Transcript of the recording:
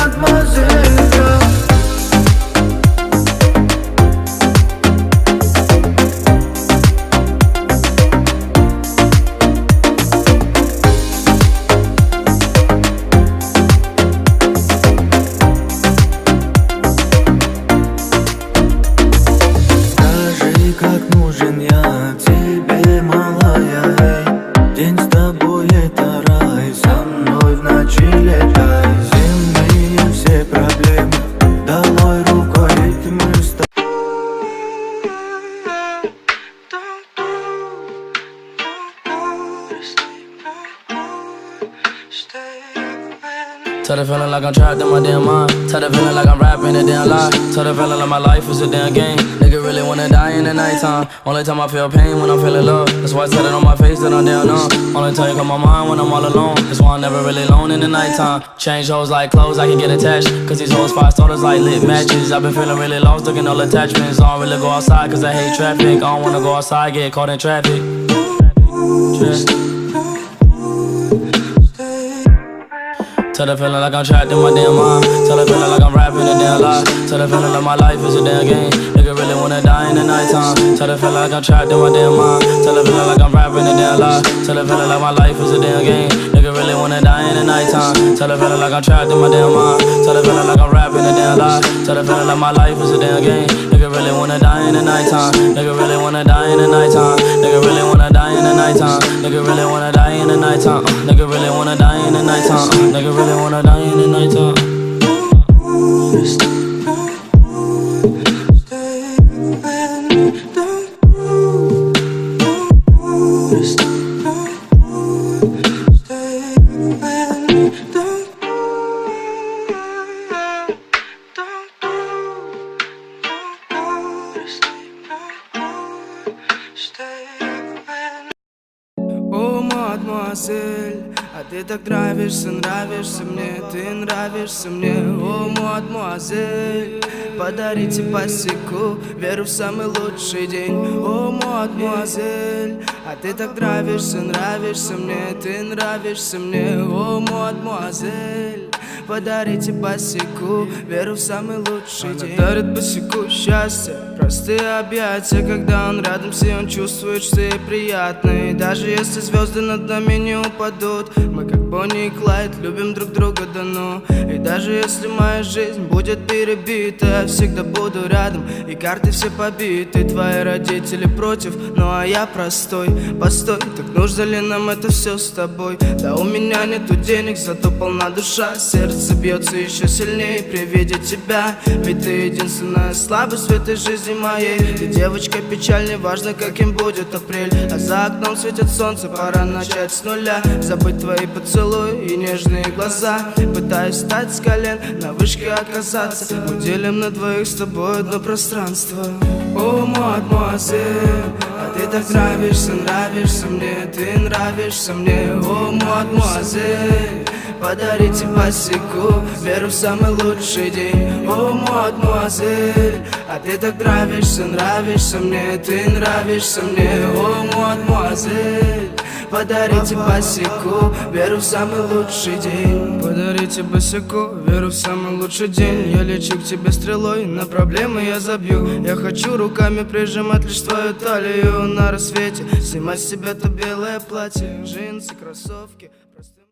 мадемуазель. Скажи, как нужен я тебе, малая, эй. День с тобой это рай, со мной в ночи летай. Земные все проблемы долой рукой, ведь мы с тобой. Tell the feeling like I'm trapped in my damn mind. Tell the feeling like I'm rapping a damn lie. Tell the feeling like my life is a damn game. Nigga really wanna die in the nighttime. Only time I feel pain when I'm feeling love. That's why I tell it on my face that I'm down numb. Only time you come my mind when I'm all alone. That's why I'm never really alone in the nighttime. Change hoes like clothes, I can get attached. Cause these hoes 5 starters like lit matches. I've been feeling really lost, looking all attachments. I don't really go outside cause I hate traffic. I don't wanna go outside, get caught in traffic. Tell the feeling like I'm trapped in my damn mind. Tell the feeling like I'm rapping a damn lie. Tell the feeling like my life is a damn game. Nigga really wanna die in the nighttime. Tell the feeling like I'm trapped in my damn mind. Tell the feeling like I'm rapping a damn lie. Tell the feeling like my life is a damn game. Nigga really wanna die in the nighttime. Tell the feeling like I'm trapped in my damn mind. Tell the feeling like I'm rapping a damn lie. Tell the feeling like my life is a damn game. Nigga really wanna die in the nighttime. Nigga really wanna die in the nighttime. Nigga really wanna die in the nighttime. Nigga really wanna die in the nighttime. Nigga really wanna die in the nighttime. Nigga really wanna die in the nighttime. О, мадемуазель, а ты так нравишься, нравишься мне, ты нравишься мне. О, мадемуазель, подарите посеку, веру в самый лучший день. О, мадемуазель, а ты так нравишься, нравишься мне, ты нравишься мне. О, мадемуазель, подарите посеку, веру в самый лучший день. Она дарит босику счастье, простые объятия. Когда он рядом с ней, он чувствует, что ей приятно. И даже если звезды над нами не упадут, мы как Бонни и Клайд любим друг друга до ну. И даже если моя жизнь будет перебита, я всегда буду рядом, и карты все побиты. Твои родители против, ну а я простой. Постой, так нужно ли нам это все с тобой? Да у меня нету денег, зато полна душа. Сердце бьется еще сильнее при виде тебя. Ведь ты единственная слабость в этой жизни моей. Ты девочка печаль, не важно каким будет апрель. А за окном светит солнце, пора начать с нуля. Забыть твои поцелуи и нежные глаза. Пытаюсь встать с колен, на вышке оказаться. Мы делим на двоих с тобой одно пространство. О, мадемуазель, а ты так нравишься, нравишься мне, ты нравишься мне. О, мадемуазель, подарите посеку, веру в самый лучший день. О, мадемуазель, а ты так нравишься, нравишься мне, ты нравишься мне. О, мадемуазель, подарите посеку, веру в самый лучший день. Подарите босику, веру в самый лучший день. Я лечу к тебе стрелой, на проблемы я забью. Я хочу руками прижимать лишь твою талию. На рассвете снимать с себя то белое платье, джинсы, кроссовки.